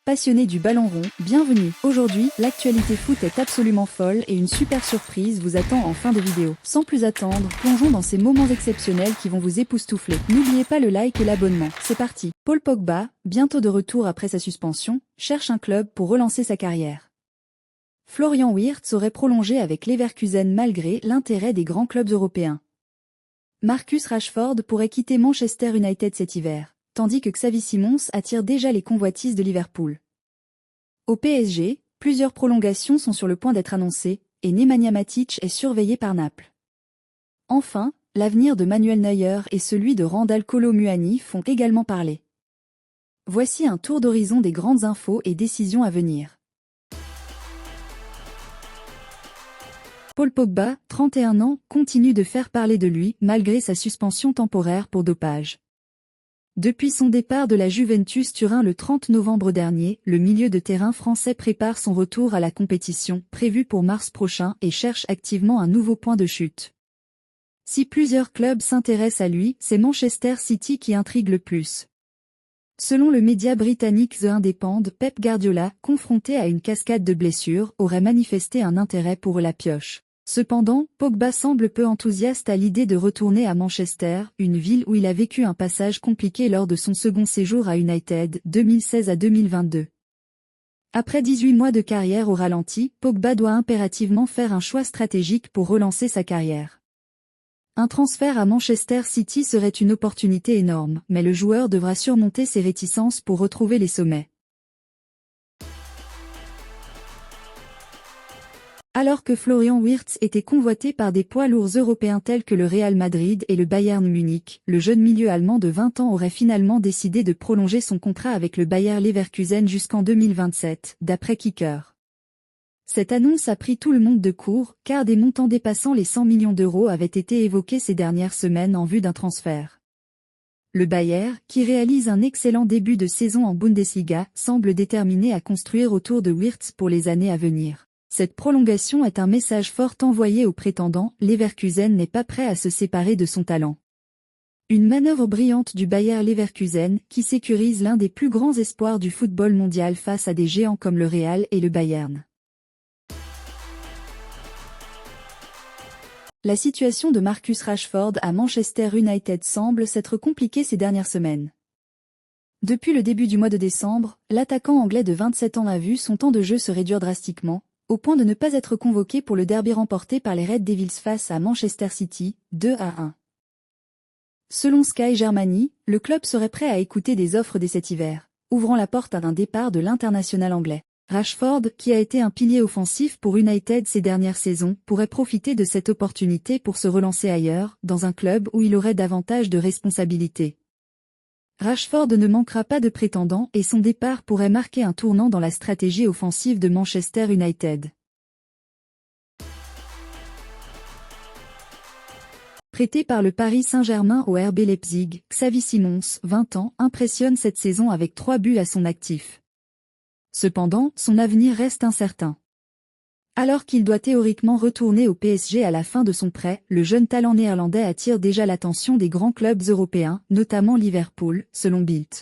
Passionnés du ballon rond, bienvenue. Aujourd'hui, l'actualité foot est absolument folle et une super surprise vous attend en fin de vidéo. Sans plus attendre, plongeons dans ces moments exceptionnels qui vont vous époustoufler. N'oubliez pas le like et l'abonnement. C'est parti. Paul Pogba, bientôt de retour après sa suspension, cherche un club pour relancer sa carrière. Florian Wirtz aurait prolongé avec Leverkusen malgré l'intérêt des grands clubs européens. Marcus Rashford pourrait quitter Manchester United cet hiver, tandis que Xavi Simons attire déjà les convoitises de Liverpool. Au PSG, plusieurs prolongations sont sur le point d'être annoncées, et Nemanja Matic est surveillé par Naples. Enfin, l'avenir de Manuel Neuer et celui de Randal Kolo Muani font également parler. Voici un tour d'horizon des grandes infos et décisions à venir. Paul Pogba, 31 ans, continue de faire parler de lui malgré sa suspension temporaire pour dopage. Depuis son départ de la Juventus Turin le 30 novembre dernier, le milieu de terrain français prépare son retour à la compétition, prévu pour mars prochain, et cherche activement un nouveau point de chute. Si plusieurs clubs s'intéressent à lui, c'est Manchester City qui intrigue le plus. Selon le média britannique The Independent, Pep Guardiola, confronté à une cascade de blessures, aurait manifesté un intérêt pour la pioche. Cependant, Pogba semble peu enthousiaste à l'idée de retourner à Manchester, une ville où il a vécu un passage compliqué lors de son second séjour à United, 2016 à 2022. Après 18 mois de carrière au ralenti, Pogba doit impérativement faire un choix stratégique pour relancer sa carrière. Un transfert à Manchester City serait une opportunité énorme, mais le joueur devra surmonter ses réticences pour retrouver les sommets. Alors que Florian Wirtz était convoité par des poids lourds européens tels que le Real Madrid et le Bayern Munich, le jeune milieu allemand de 20 ans aurait finalement décidé de prolonger son contrat avec le Bayer Leverkusen jusqu'en 2027, d'après Kicker. Cette annonce a pris tout le monde de court, car des montants dépassant les 100 millions d'euros avaient été évoqués ces dernières semaines en vue d'un transfert. Le Bayer, qui réalise un excellent début de saison en Bundesliga, semble déterminé à construire autour de Wirtz pour les années à venir. Cette prolongation est un message fort envoyé aux prétendants, Leverkusen n'est pas prêt à se séparer de son talent. Une manœuvre brillante du Bayer Leverkusen, qui sécurise l'un des plus grands espoirs du football mondial face à des géants comme le Real et le Bayern. La situation de Marcus Rashford à Manchester United semble s'être compliquée ces dernières semaines. Depuis le début du mois de décembre, l'attaquant anglais de 27 ans a vu son temps de jeu se réduire drastiquement, au point de ne pas être convoqué pour le derby remporté par les Red Devils face à Manchester City, 2-1. Selon Sky Germany, le club serait prêt à écouter des offres dès cet hiver, ouvrant la porte à un départ de l'international anglais. Rashford, qui a été un pilier offensif pour United ces dernières saisons, pourrait profiter de cette opportunité pour se relancer ailleurs, dans un club où il aurait davantage de responsabilités. Rashford ne manquera pas de prétendants et son départ pourrait marquer un tournant dans la stratégie offensive de Manchester United. Prêté par le Paris Saint-Germain au RB Leipzig, Xavi Simons, 20 ans, impressionne cette saison avec 3 buts à son actif. Cependant, son avenir reste incertain. Alors qu'il doit théoriquement retourner au PSG à la fin de son prêt, le jeune talent néerlandais attire déjà l'attention des grands clubs européens, notamment Liverpool, selon Bild.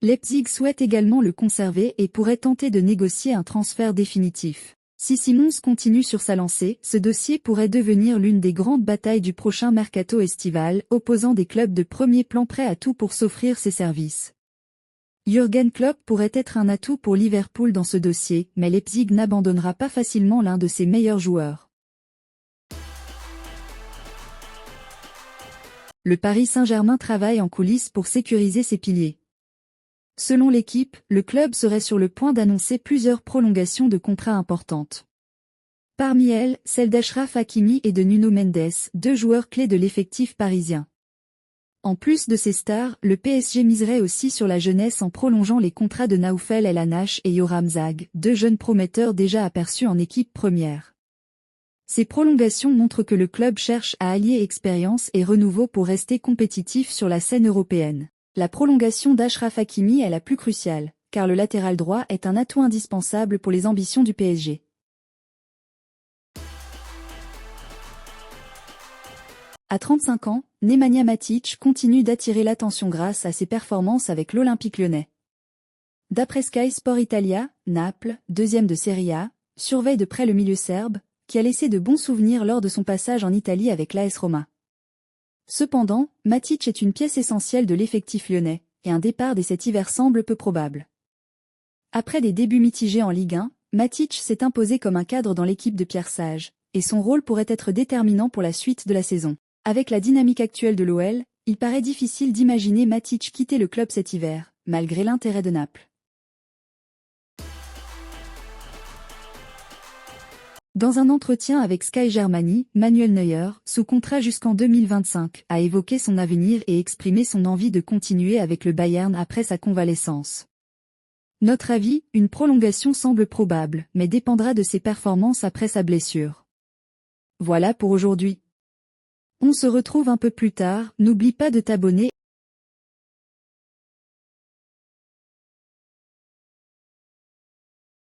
Leipzig souhaite également le conserver et pourrait tenter de négocier un transfert définitif. Si Simons continue sur sa lancée, ce dossier pourrait devenir l'une des grandes batailles du prochain mercato estival, opposant des clubs de premier plan prêts à tout pour s'offrir ses services. Jürgen Klopp pourrait être un atout pour Liverpool dans ce dossier, mais Leipzig n'abandonnera pas facilement l'un de ses meilleurs joueurs. Le Paris Saint-Germain travaille en coulisses pour sécuriser ses piliers. Selon l'équipe, le club serait sur le point d'annoncer plusieurs prolongations de contrats importantes. Parmi elles, celle d'Achraf Hakimi et de Nuno Mendes, 2 joueurs clés de l'effectif parisien. En plus de ces stars, le PSG miserait aussi sur la jeunesse en prolongeant les contrats de Naoufel El Hanache et Yoram Zag, 2 jeunes prometteurs déjà aperçus en équipe première. Ces prolongations montrent que le club cherche à allier expérience et renouveau pour rester compétitif sur la scène européenne. La prolongation d'Achraf Hakimi est la plus cruciale, car le latéral droit est un atout indispensable pour les ambitions du PSG. À 35 ans, Nemanja Matic continue d'attirer l'attention grâce à ses performances avec l'Olympique lyonnais. D'après Sky Sport Italia, Naples, deuxième de Serie A, surveille de près le milieu serbe, qui a laissé de bons souvenirs lors de son passage en Italie avec l'AS Roma. Cependant, Matic est une pièce essentielle de l'effectif lyonnais, et un départ dès cet hiver semble peu probable. Après des débuts mitigés en Ligue 1, Matic s'est imposé comme un cadre dans l'équipe de Pierre Sage, et son rôle pourrait être déterminant pour la suite de la saison. Avec la dynamique actuelle de l'OL, il paraît difficile d'imaginer Matic quitter le club cet hiver, malgré l'intérêt de Naples. Dans un entretien avec Sky Germany, Manuel Neuer, sous contrat jusqu'en 2025, a évoqué son avenir et exprimé son envie de continuer avec le Bayern après sa convalescence. Notre avis, une prolongation semble probable, mais dépendra de ses performances après sa blessure. Voilà pour aujourd'hui. On se retrouve un peu plus tard, n'oublie pas de t'abonner